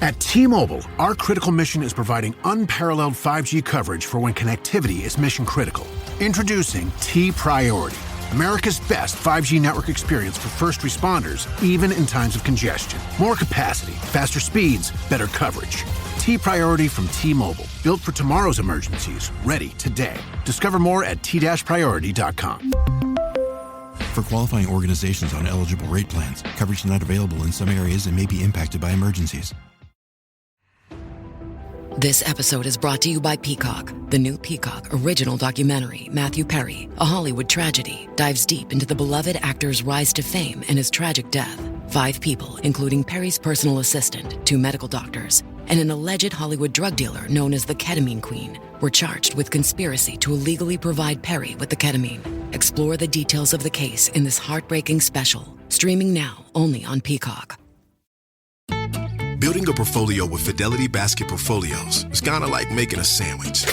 At T-Mobile, our critical mission is providing unparalleled 5G coverage for when connectivity is mission critical. Introducing T-Priority, America's best 5G network experience for first responders, even in times of congestion. More capacity, faster speeds, better coverage. T-Priority from T-Mobile, built for tomorrow's emergencies, ready today. Discover more at t-priority.com. For qualifying organizations on eligible rate plans, coverage not available in some areas and may be impacted by emergencies. This episode is brought to you by Peacock. The new Peacock original documentary, Matthew Perry, A Hollywood Tragedy, dives deep into the beloved actor's rise to fame and his tragic death. 5 people, including Perry's personal assistant, 2 medical doctors, and an alleged Hollywood drug dealer known as the Ketamine Queen, were charged with conspiracy to illegally provide Perry with the ketamine. Explore the details of the case in this heartbreaking special, streaming now only on Peacock. Building a portfolio with Fidelity Basket Portfolios is kind of like making a sandwich.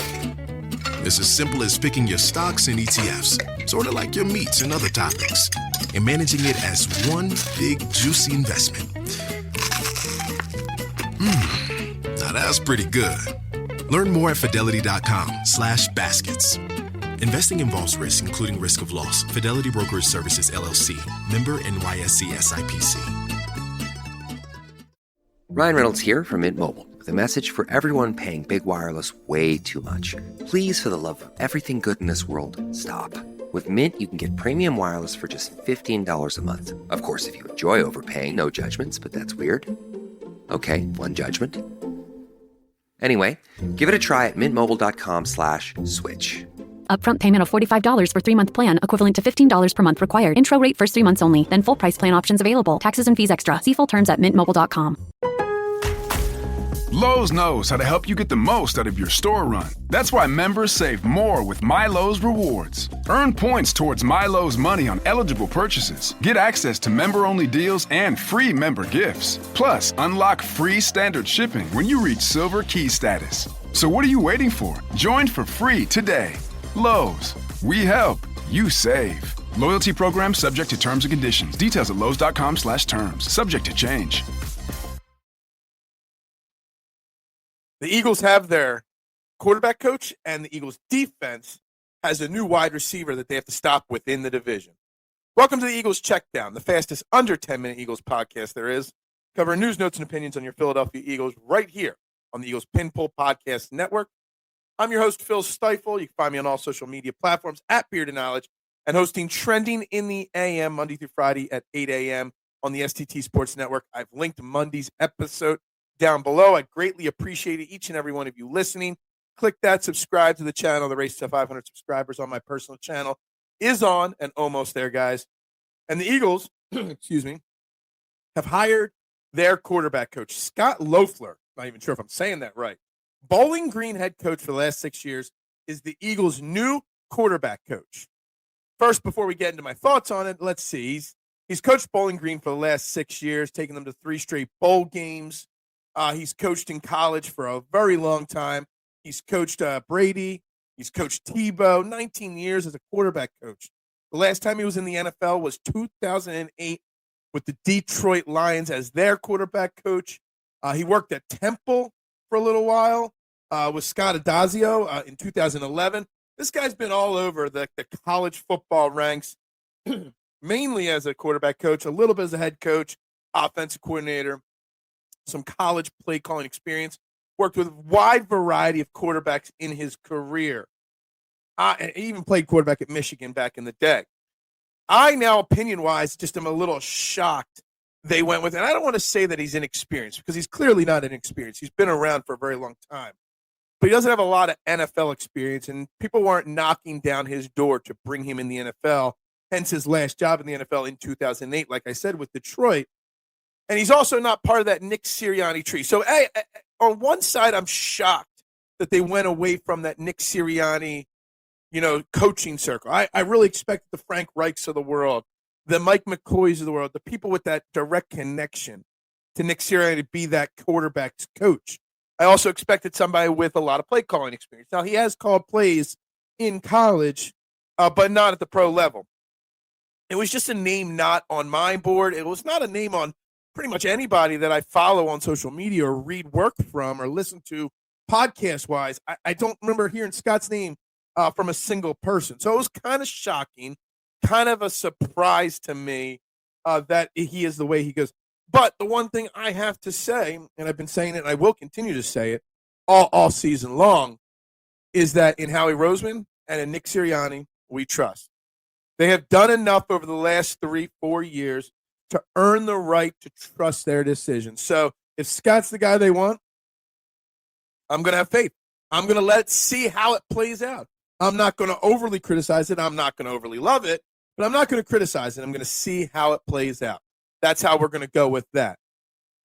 It's as simple as picking your stocks and ETFs, sort of like your meats and other toppings, and managing it as one big, juicy investment. Now that's pretty good. Learn more at fidelity.com/baskets. Investing involves risk, including risk of loss. Fidelity Brokerage Services, LLC. Member NYSE SIPC. Ryan Reynolds here from Mint Mobile with a message for everyone paying big wireless way too much. Please, for the love of everything good in this world, stop. With Mint, you can get premium wireless for just $15 a month. Of course, if you enjoy overpaying, no judgments, but that's weird. Okay, one judgment. Anyway, give it a try at mintmobile.com/switch. Upfront payment of $45 for 3-month plan, equivalent to $15 per month required. Intro rate first 3 months only, then full price plan options available. Taxes and fees extra. See full terms at mintmobile.com. Lowe's knows how to help you get the most out of your store run. That's why members save more with My Lowe's Rewards. Earn points towards My Lowe's money on eligible purchases. Get access to member-only deals and free member gifts. Plus, unlock free standard shipping when you reach Silver Key status. So what are you waiting for? Join for free today. Lowe's. We help. You save. Loyalty program subject to terms and conditions. Details at lowes.com/terms. Subject to change. The Eagles have their quarterback coach, and the Eagles defense has a new wide receiver that they have to stop within the division. Welcome to the Eagles Checkdown, the fastest under 10-minute Eagles podcast there is. Covering news, notes, and opinions on your Philadelphia Eagles right here on the Eagles Pinpull Podcast Network. I'm your host, Phil Stifle. You can find me on all social media platforms at Beard of Knowledge and hosting Trending in the AM Monday through Friday at 8 a.m. on the STT Sports Network. I've linked Monday's episode down below. I greatly appreciate it, each and every one of you listening. Click that, subscribe to the channel. The race to 500 subscribers on my personal channel is on and almost there, guys. And the Eagles, excuse me, have hired their quarterback coach, Scott Loeffler. Not even sure if I'm saying that right. Bowling Green head coach for the last 6 years, is the Eagles' new quarterback coach. First, before we get into my thoughts on it, let's see. He's coached Bowling Green for the last 6 years, taking them to 3 straight bowl games. He's coached in college for a very long time. He's coached Brady. He's coached Deebo, 19 years as a quarterback coach. The last time he was in the NFL was 2008 with the Detroit Lions as their quarterback coach. He worked at Temple for a little while with Scott Adazio in 2011. This guy's been all over the college football ranks, mainly as a quarterback coach, a little bit as a head coach, offensive coordinator, some college play calling experience, worked with a wide variety of quarterbacks in his career. And he even played quarterback at Michigan back in the day. I now, opinion-wise, just am a little shocked they went with, and I don't want to say that he's inexperienced because he's clearly not inexperienced. He's been around for a very long time. But he doesn't have a lot of NFL experience, and people weren't knocking down his door to bring him in the NFL, hence his last job in the NFL in 2008, like I said, with Detroit. And he's also not part of that Nick Sirianni tree. So on one side, I'm shocked that they went away from that Nick Sirianni, coaching circle. I really expected the Frank Reichs of the world, the Mike McCoys of the world, the people with that direct connection to Nick Sirianni to be that quarterback's coach. I also expected somebody with a lot of play calling experience. Now, he has called plays in college, but not at the pro level. It was just a name not on my board. It was not a name on pretty much anybody that I follow on social media or read work from or listen to podcast-wise, I don't remember hearing Scott's name from a single person. So it was kind of shocking, kind of a surprise to me that he is the way he goes. But the one thing I have to say, and I've been saying it and I will continue to say it all season long, is that in Howie Roseman and in Nick Sirianni, we trust. They have done enough over the last 3-4 years to earn the right to trust their decisions. So if Scott's the guy they want, I'm going to have faith. I'm going to see how it plays out. I'm not going to overly criticize it. I'm not going to overly love it, but I'm not going to criticize it. I'm going to see how it plays out. That's how we're going to go with that.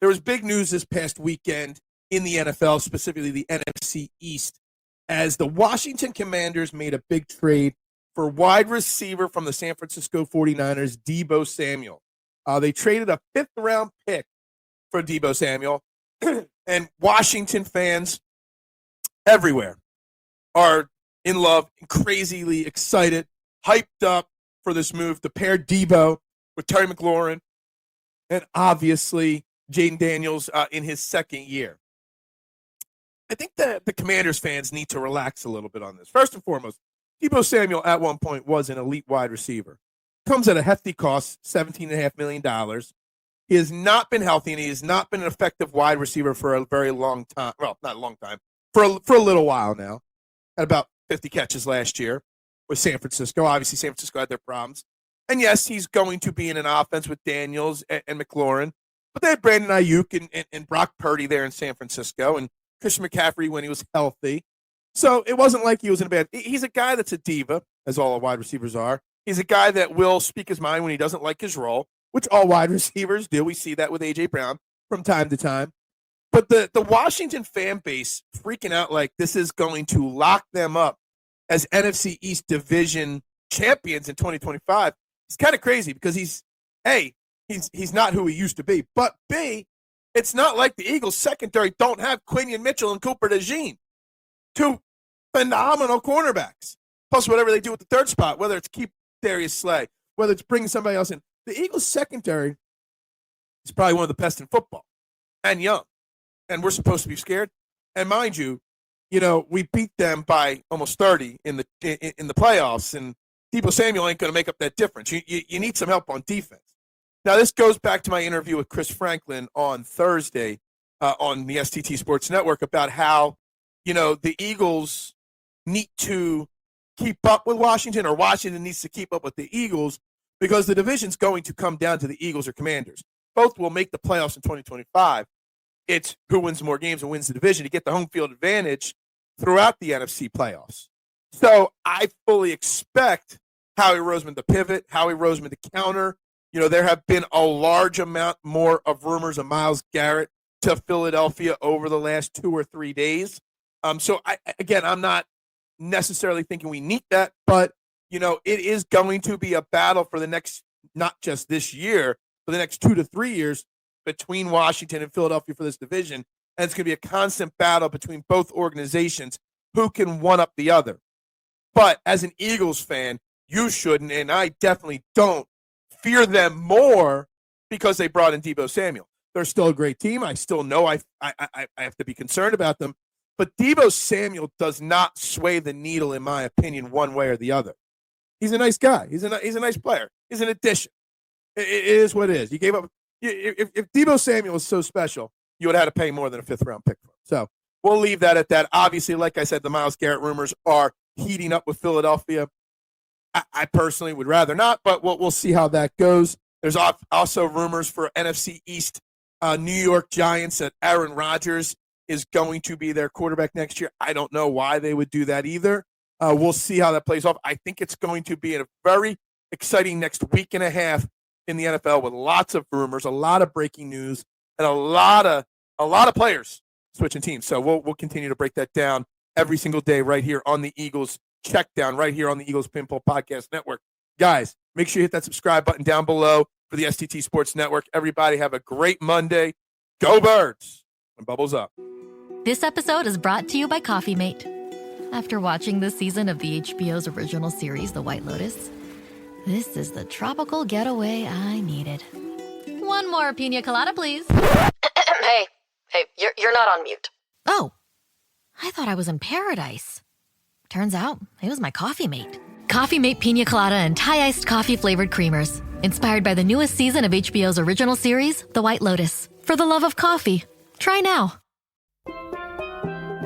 There was big news this past weekend in the NFL, specifically the NFC East, as the Washington Commanders made a big trade for wide receiver from the San Francisco 49ers, Deebo Samuel. They traded a 5th-round pick for Deebo Samuel, and Washington fans everywhere are in love and crazily excited, hyped up for this move to pair Deebo with Terry McLaurin and obviously Jaden Daniels in his second year. I think that the Commanders fans need to relax a little bit on this. First and foremost, Deebo Samuel at one point was an elite wide receiver. Comes at a hefty cost, $17.5 million. He has not been healthy, and he has not been an effective wide receiver for a very long time. Well, not a long time. For a little while now. Had about 50 catches last year with San Francisco. Obviously, San Francisco had their problems. And yes, he's going to be in an offense with Daniels and McLaurin. But they had Brandon Ayuk and Brock Purdy there in San Francisco, and Christian McCaffrey when he was healthy. So it wasn't like he was in a bad – he's a guy that's a diva, as all wide receivers are. He's a guy that will speak his mind when he doesn't like his role, which all wide receivers do. We see that with A.J. Brown from time to time. But the Washington fan base freaking out like this is going to lock them up as NFC East division champions in 2025. It's kind of crazy because he's not who he used to be. But B, it's not like the Eagles secondary don't have Quinion Mitchell and Cooper DeJean, two phenomenal cornerbacks. Plus whatever they do with the third spot, whether it's keep Darius Slay, whether it's bringing somebody else in. The Eagles secondary is probably one of the best in football and young. And we're supposed to be scared. And mind you, we beat them by almost 30 in the playoffs, and Deebo Samuel ain't going to make up that difference. You need some help on defense. Now, this goes back to my interview with Chris Franklin on Thursday on the STT Sports Network about how, the Eagles need to keep up with Washington, or Washington needs to keep up with the Eagles, because the division's going to come down to the Eagles or Commanders. Both will make the playoffs in 2025. It's who wins more games and wins the division to get the home field advantage throughout the NFC playoffs. So I fully expect Howie Roseman to pivot, Howie Roseman to counter. There have been a large amount more of rumors of Myles Garrett to Philadelphia over the last 2 or 3 days. So I'm not necessarily thinking we need that, but it is going to be a battle for the next, not just this year, for the next 2 to 3 years between Washington and Philadelphia for this division. And it's going to be a constant battle between both organizations who can one up the other. But as an Eagles fan, you shouldn't, and I definitely don't, fear them more because they brought in Deebo Samuel. They're still a great team. I still know I have to be concerned about them. But Deebo Samuel does not sway the needle, in my opinion, one way or the other. He's a nice guy. He's a nice player. He's an addition. It is what it is. You gave up. If Deebo Samuel was so special, you would have had to pay more than a 5th-round pick for him. So we'll leave that at that. Obviously, like I said, the Myles Garrett rumors are heating up with Philadelphia. I personally would rather not, but we'll see how that goes. There's also rumors for NFC East New York Giants that Aaron Rodgers is going to be their quarterback next year. I don't know why they would do that either. We'll see how that plays off. I think it's going to be a very exciting next week and a half in the NFL with lots of rumors, a lot of breaking news, and a lot of players switching teams. So we'll continue to break that down every single day right here on the Eagles Checkdown, right here on the Eagles Pinball Podcast Network. Guys, make sure you hit that subscribe button down below for the STT Sports Network. Everybody have a great Monday. Go Birds! And bubbles up. This episode is brought to you by Coffee Mate. After watching this season of the HBO's original series, The White Lotus, this is the tropical getaway I needed. One more pina colada, please. Hey, you're not on mute. Oh, I thought I was in paradise. Turns out it was my coffee mate. Coffee Mate Pina Colada and Thai iced coffee flavored creamers. Inspired by the newest season of HBO's original series, The White Lotus. For the love of coffee. Try now.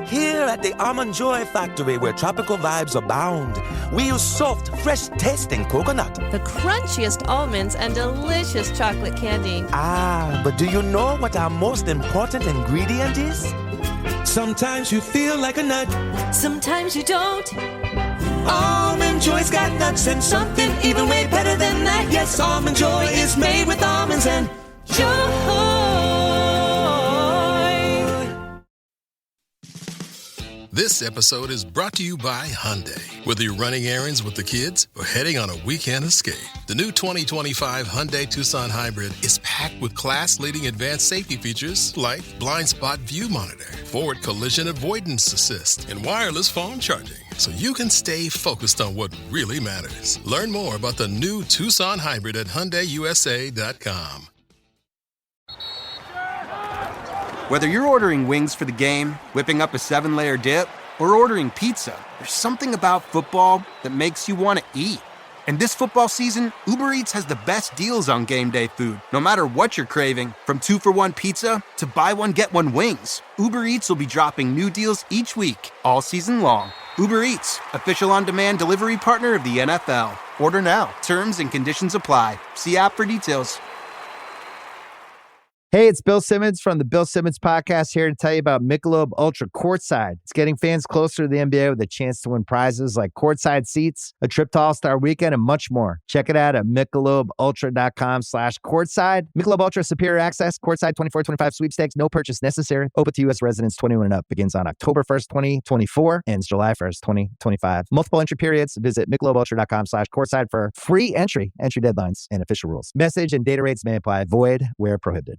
Here at the Almond Joy Factory, where tropical vibes abound, we use soft, fresh-tasting coconut. The crunchiest almonds and delicious chocolate candy. Ah, but do you know what our most important ingredient is? Sometimes you feel like a nut. Sometimes you don't. Almond Joy's got nuts and something even way better than that. Yes, Almond Joy is made with almonds and joy. This episode is brought to you by Hyundai. Whether you're running errands with the kids or heading on a weekend escape, the new 2025 Hyundai Tucson Hybrid is packed with class-leading advanced safety features like blind spot view monitor, forward collision avoidance assist, and wireless phone charging, so you can stay focused on what really matters. Learn more about the new Tucson Hybrid at HyundaiUSA.com. Whether you're ordering wings for the game, whipping up a 7-layer dip, or ordering pizza, there's something about football that makes you want to eat. And this football season, Uber Eats has the best deals on game day food. No matter what you're craving, from 2-for-1 pizza to buy one, get one wings, Uber Eats will be dropping new deals each week, all season long. Uber Eats, official on-demand delivery partner of the NFL. Order now. Terms and conditions apply. See app for details. Hey, it's Bill Simmons from the Bill Simmons Podcast here to tell you about Michelob Ultra Courtside. It's getting fans closer to the NBA with a chance to win prizes like courtside seats, a trip to All-Star Weekend, and much more. Check it out at MichelobUltra.com/courtside. Michelob Ultra Superior Access, Courtside 24-25 sweepstakes, no purchase necessary. Open to U.S. residents 21 and up. Begins on October 1st, 2024, ends July 1st, 2025. Multiple entry periods. Visit MichelobUltra.com/courtside for free entry deadlines, and official rules. Message and data rates may apply. Void where prohibited.